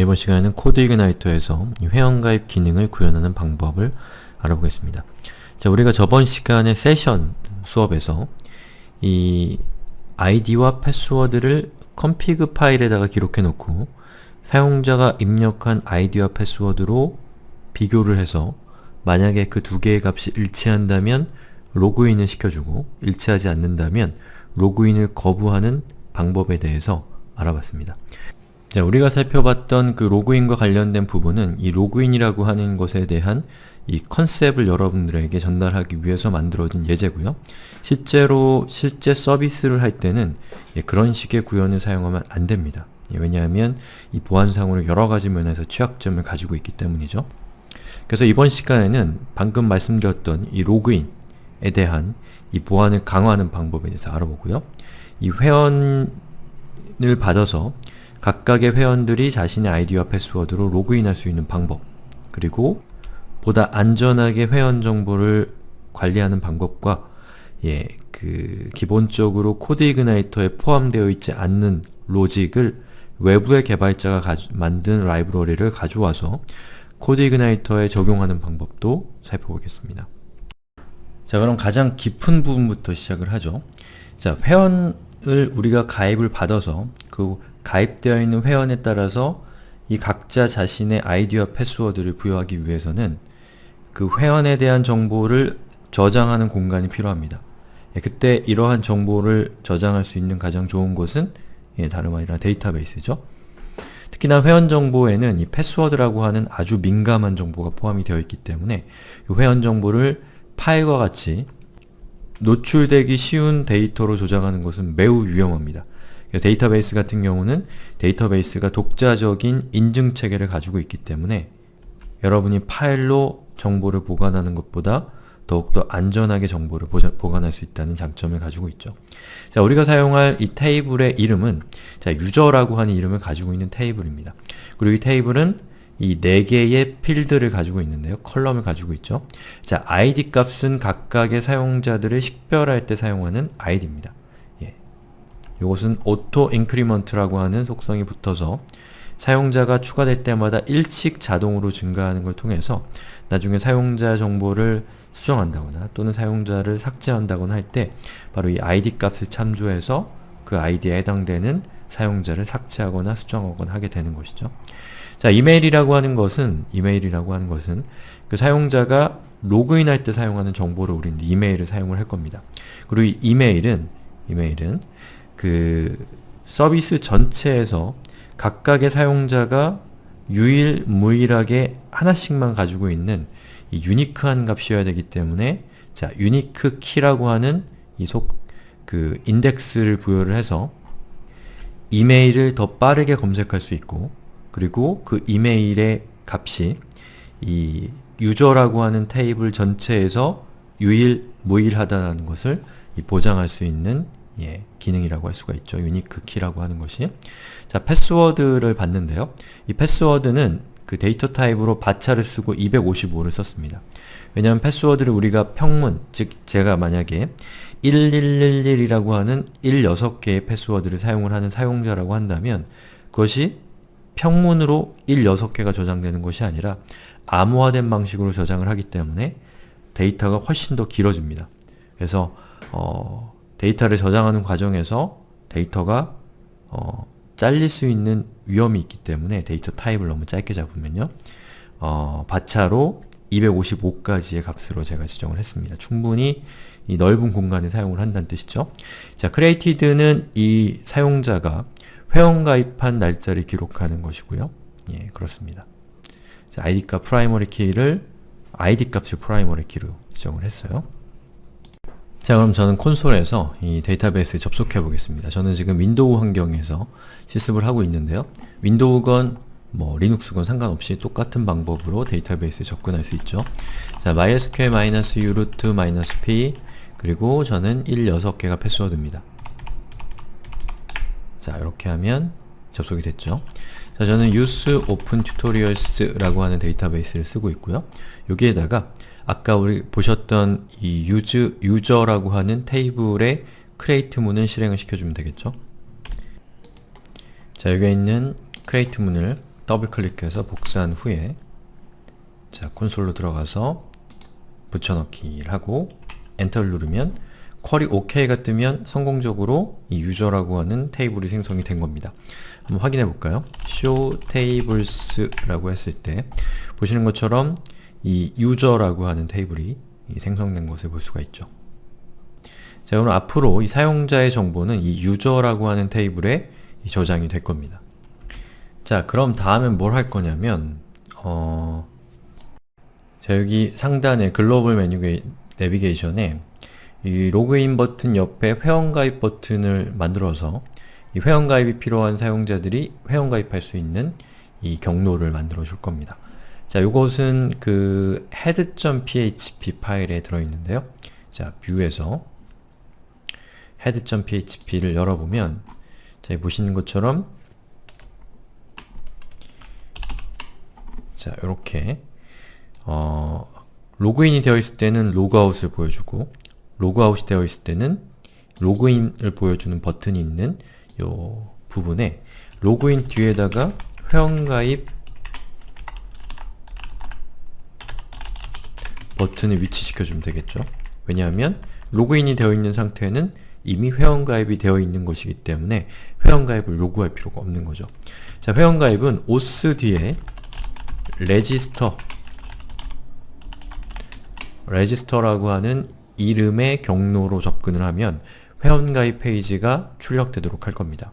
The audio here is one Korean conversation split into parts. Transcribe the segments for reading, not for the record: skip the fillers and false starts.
이번 시간에는 코드 이그나이터에서 회원가입 기능을 구현하는 방법을 알아보겠습니다. 자, 우리가 저번 시간에 세션 수업에서 이 아이디와 패스워드를 config 파일에다가 기록해 놓고 사용자가 입력한 아이디와 패스워드로 비교를 해서 만약에 그 두 개의 값이 일치한다면 로그인을 시켜주고 일치하지 않는다면 로그인을 거부하는 방법에 대해서 알아봤습니다. 자, 우리가 살펴봤던 그 로그인과 관련된 부분은 이 로그인이라고 하는 것에 대한 이 컨셉을 여러분들에게 전달하기 위해서 만들어진 예제고요. 실제 서비스를 할 때는 그런 식의 구현을 사용하면 안 됩니다. 왜냐하면 이 보안상으로 여러가지 면에서 취약점을 가지고 있기 때문이죠. 그래서 이번 시간에는 방금 말씀드렸던 이 로그인에 대한 이 보안을 강화하는 방법에 대해서 알아보고요. 이 회원을 받아서 각각의 회원들이 자신의 아이디와 패스워드로 로그인할 수 있는 방법, 그리고 보다 안전하게 회원 정보를 관리하는 방법과 기본적으로 코드 이그나이터에 포함되어 있지 않는 로직을 외부의 개발자가 만든 라이브러리를 가져와서 코드 이그나이터에 적용하는 방법도 살펴보겠습니다. 자, 그럼 가장 깊은 부분부터 시작을 하죠. 자, 회원을 우리가 가입을 받아서 그 가입되어 있는 회원에 따라서 이 각자 자신의 아이디와 패스워드를 부여하기 위해서는 그 회원에 대한 정보를 저장하는 공간이 필요합니다. 그때 이러한 정보를 저장할 수 있는 가장 좋은 곳은 다름 아니라 데이터베이스죠. 특히나 회원 정보에는 이 패스워드라고 하는 아주 민감한 정보가 포함이 되어 있기 때문에 이 회원 정보를 파일과 같이 노출되기 쉬운 데이터로 저장하는 것은 매우 위험합니다. 데이터베이스 같은 경우는 데이터베이스가 독자적인 인증 체계를 가지고 있기 때문에 여러분이 파일로 정보를 보관하는 것보다 더욱더 안전하게 정보를 보관할 수 있다는 장점을 가지고 있죠. 자, 우리가 사용할 이 테이블의 이름은 유저라고 하는 이름을 가지고 있는 테이블입니다. 그리고 이 테이블은 이 4개의 필드를 가지고 있는데요. 컬럼을 가지고 있죠. 자, id 값은 각각의 사용자들을 식별할 때 사용하는 id입니다. 이것은 auto increment라고 하는 속성이 붙어서 사용자가 추가될 때마다 일씩 자동으로 증가하는 걸 통해서 나중에 사용자 정보를 수정한다거나 또는 사용자를 삭제한다거나 할 때 바로 이 id 값을 참조해서 그 id에 해당되는 사용자를 삭제하거나 수정하거나 하게 되는 것이죠. 자, 이메일이라고 하는 것은 그 사용자가 로그인할 때 사용하는 정보를 우리는 이메일을 사용을 할 겁니다. 그리고 이 이메일은 그 서비스 전체에서 각각의 사용자가 유일무이하게 하나씩만 가지고 있는 이 유니크한 값이어야 되기 때문에 자, 유니크 키라고 하는 그 인덱스를 부여를 해서 이메일을 더 빠르게 검색할 수 있고, 그리고 그 이메일의 값이 이 유저라고 하는 테이블 전체에서 유일무이하다는 것을 보장할 수 있는 기능이라고 할 수가 있죠. 유니크 키라고 하는 것이. 자, 패스워드를 받는데요. 이 패스워드는 그 데이터 타입으로 바차를 쓰고 255를 썼습니다. 왜냐하면 패스워드를 우리가 평문, 즉 제가 만약에 1111이라고 하는 16개의 패스워드를 사용을 하는 사용자라고 한다면 그것이 평문으로 16개가 저장되는 것이 아니라 암호화된 방식으로 저장을 하기 때문에 데이터가 훨씬 더 길어집니다. 그래서 데이터를 저장하는 과정에서 데이터가 잘릴 수 있는 위험이 있기 때문에 데이터 타입을 너무 짧게 잡으면요 바차로 255까지의 값으로 제가 지정을 했습니다. 충분히 이 넓은 공간에 사용을 한다는 뜻이죠. 자, created는 이 사용자가 회원 가입한 날짜를 기록하는 것이고요. 그렇습니다. 자, id 값 프라이머리 키를 id 값을 프라이머리 키로 지정을 했어요. 자, 그럼 저는 콘솔에서 이 데이터베이스에 접속해 보겠습니다. 저는 지금 윈도우 환경에서 실습을 하고 있는데요. 윈도우건 리눅스건 상관없이 똑같은 방법으로 데이터베이스에 접근할 수 있죠. 자, mysql-u root-p 그리고 저는 16개가 패스워드입니다. 자, 이렇게 하면 접속이 됐죠. 자, 저는 use open tutorials라고 하는 데이터베이스를 쓰고 있고요. 여기에다가 아까 우리 보셨던 이 user라고 하는 테이블의 create 문을 실행을 시켜주면 되겠죠. 자, 여기에 있는 create 문을 더블 클릭해서 복사한 후에 자, 콘솔로 들어가서 붙여넣기를 하고 엔터를 누르면 쿼리 OK가 뜨면 성공적으로 이 유저라고 하는 테이블이 생성이 된 겁니다. 한번 확인해 볼까요? show tables라고 했을 때 보시는 것처럼 이 유저라고 하는 테이블이 생성된 것을 볼 수가 있죠. 자, 그럼 앞으로 이 사용자의 정보는 이 유저라고 하는 테이블에 저장이 될 겁니다. 자, 그럼 다음엔 뭘 할 거냐면 자, 여기 상단에 글로벌 메뉴 내비게이션에 이 로그인 버튼 옆에 회원가입 버튼을 만들어서 이 회원가입이 필요한 사용자들이 회원가입할 수 있는 이 경로를 만들어 줄 겁니다. 자, 요것은 그 head.php 파일에 들어있는데요. 자, 뷰에서 head.php를 열어보면 자, 보시는 것처럼 자, 요렇게 로그인이 되어 있을 때는 로그아웃을 보여주고 로그아웃이 되어 있을 때는 로그인을 보여주는 버튼이 있는 요 부분에 로그인 뒤에다가 회원가입 버튼을 위치시켜주면 되겠죠. 왜냐하면 로그인이 되어 있는 상태는 이미 회원가입이 되어 있는 것이기 때문에 회원가입을 요구할 필요가 없는 거죠. 자, 회원가입은 OS 뒤에 레지스터라고 하는 이름의 경로로 접근을 하면 회원가입 페이지가 출력되도록 할 겁니다.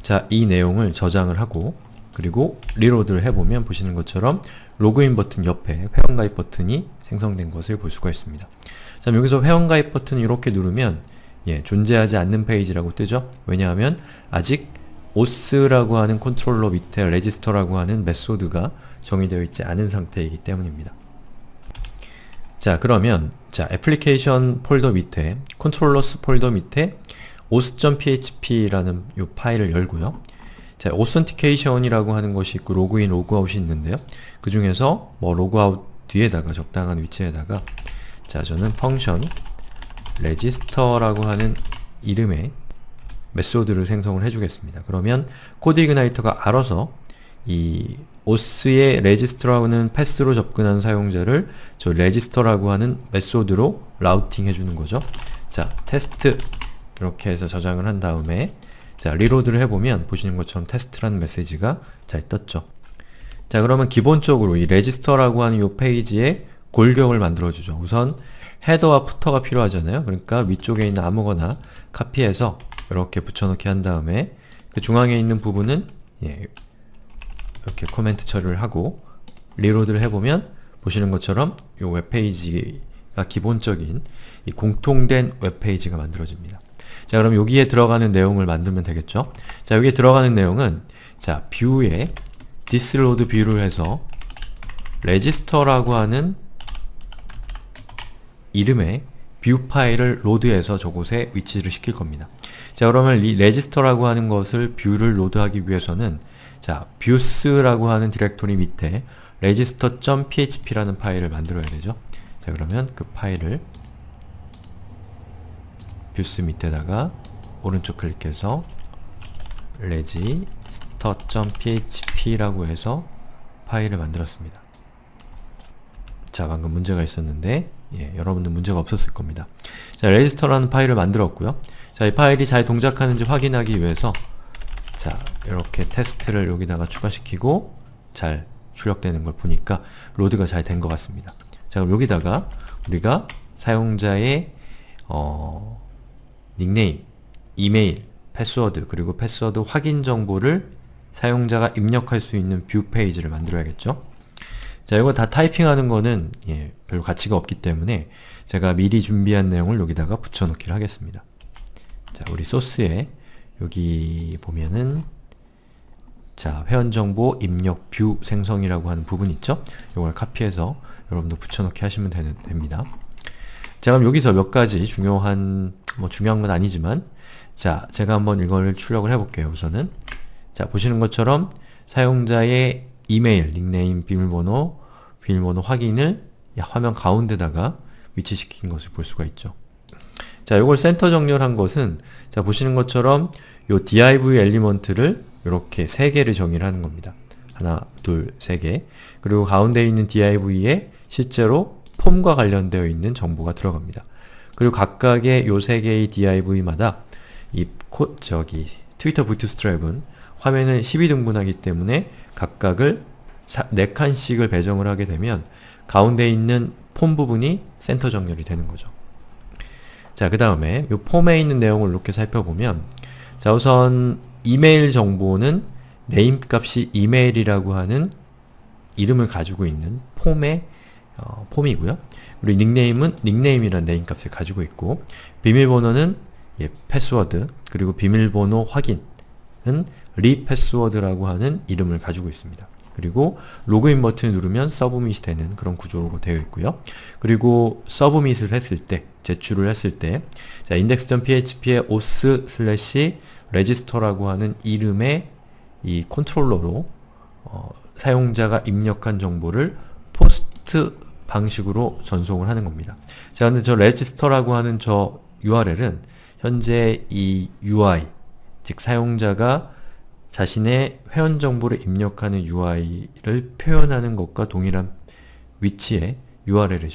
자, 이 내용을 저장을 하고 그리고 리로드를 해보면 보시는 것처럼 로그인 버튼 옆에 회원가입 버튼이 생성된 것을 볼 수가 있습니다. 자, 여기서 회원가입 버튼을 이렇게 누르면 존재하지 않는 페이지라고 뜨죠? 왜냐하면 아직 OS라고 하는 컨트롤러 밑에 레지스터라고 하는 메소드가 정의되어 있지 않은 상태이기 때문입니다. 자, 그러면 자, 애플리케이션 폴더 밑에 컨트롤러스 폴더 밑에 os.php라는 이 파일을 열고요. 자, authentication이라고 하는 것이 있고 로그인, 로그아웃이 있는데요. 그 중에서 뭐 로그아웃 뒤에다가 적당한 위치에다가 자, 저는 펑션 register라고 하는 이름의 메소드를 생성을 해주겠습니다. 그러면 코드이그나이터가 알아서 이 OS의 register라는 패스로 접근한 사용자를 저 register라고 하는 메소드로 라우팅 해주는 거죠. 자, 테스트 이렇게 해서 저장을 한 다음에 자, 리로드를 해보면 보시는 것처럼 테스트라는 메시지가 잘 떴죠. 자, 그러면 기본적으로 이 register라고 하는 이 페이지에 골격을 만들어주죠. 우선 헤더와 푸터가 필요하잖아요. 그러니까 위쪽에 있는 아무거나 카피해서 이렇게 붙여넣기 한 다음에 그 중앙에 있는 부분은 이렇게 코멘트 처리를 하고 리로드를 해보면 보시는 것처럼 이 웹페이지가 기본적인 이 공통된 웹페이지가 만들어집니다. 자, 그럼 여기에 들어가는 내용을 만들면 되겠죠? 자, 여기에 들어가는 내용은 자, 뷰에 thisload 뷰를 해서 register라고 하는 이름의 뷰 파일을 로드해서 저곳에 위치를 시킬 겁니다. 자, 그러면 이 register라고 하는 것을 뷰를 로드하기 위해서는 자, views라고 하는 디렉토리 밑에 register.php라는 파일을 만들어야 되죠. 자, 그러면 그 파일을 views 밑에다가 오른쪽 클릭해서 register.php라고 해서 파일을 만들었습니다. 자, 방금 문제가 있었는데 여러분들 문제가 없었을 겁니다. 자, register라는 파일을 만들었고요. 자, 이 파일이 잘 동작하는지 확인하기 위해서 자, 이렇게 테스트를 여기다가 추가시키고 잘 출력되는 걸 보니까 로드가 잘 된 것 같습니다. 자, 그럼 여기다가 우리가 사용자의 닉네임, 이메일, 패스워드, 그리고 패스워드 확인 정보를 사용자가 입력할 수 있는 뷰 페이지를 만들어야겠죠? 자, 이거 다 타이핑하는 거는 별로 가치가 없기 때문에 제가 미리 준비한 내용을 여기다가 붙여넣기를 하겠습니다. 자, 우리 소스에 여기 보면은 자, 회원정보 입력 뷰 생성이라고 하는 부분 있죠? 이걸 카피해서 여러분도 붙여넣기 하시면 됩니다. 자, 그럼 여기서 몇 가지 중요한 건 아니지만 자, 제가 한번 이걸 출력을 해볼게요. 우선은 자, 보시는 것처럼 사용자의 이메일, 닉네임, 비밀번호 확인을 화면 가운데다가 위치시킨 것을 볼 수가 있죠. 자, 이걸 센터 정렬한 것은 자, 보시는 것처럼 요 div 엘리먼트를 이렇게 3개를 정의를 하는 겁니다. 하나, 둘, 세 개. 그리고 가운데 있는 div에 실제로 폼과 관련되어 있는 정보가 들어갑니다. 그리고 각각의 요 세 개의 div마다 이 트위터 부트스트랩은 화면을 12등분하기 때문에 각각을 4칸씩을 배정을 하게 되면 가운데 있는 폼 부분이 센터 정렬이 되는 거죠. 자, 그 다음에 이 폼에 있는 내용을 이렇게 살펴보면, 자, 우선 이메일 정보는 네임 값이 이메일이라고 하는 이름을 가지고 있는 폼이고요. 그리고 닉네임은 닉네임이라는 네임 값을 가지고 있고, 비밀번호는 패스워드, 그리고 비밀번호 확인은 리패스워드라고 하는 이름을 가지고 있습니다. 그리고 로그인 버튼을 누르면 서브밋이 되는 그런 구조로 되어 있고요. 그리고 서브밋을 했을 때, 제출을 했을 때, 자, index.php의 auth/register라고 하는 이름의 이 컨트롤러로 사용자가 입력한 정보를 포스트 방식으로 전송을 하는 겁니다. 자, 근데 저 register라고 하는 저 URL은 현재 이 UI, 즉 사용자가 자신의 회원 정보를 입력하는 UI를 표현하는 것과 동일한 위치에 URL이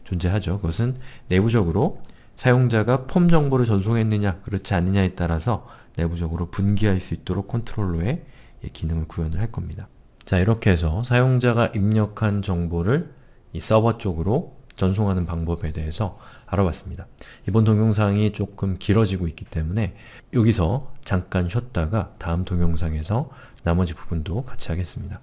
존재하죠. 그것은 내부적으로 사용자가 폼 정보를 전송했느냐 그렇지 않느냐에 따라서 내부적으로 분기할 수 있도록 컨트롤러의 기능을 구현을 할 겁니다. 자, 이렇게 해서 사용자가 입력한 정보를 이 서버 쪽으로 전송하는 방법에 대해서 알아봤습니다. 이번 동영상이 조금 길어지고 있기 때문에 여기서 잠깐 쉬었다가 다음 동영상에서 나머지 부분도 같이 하겠습니다.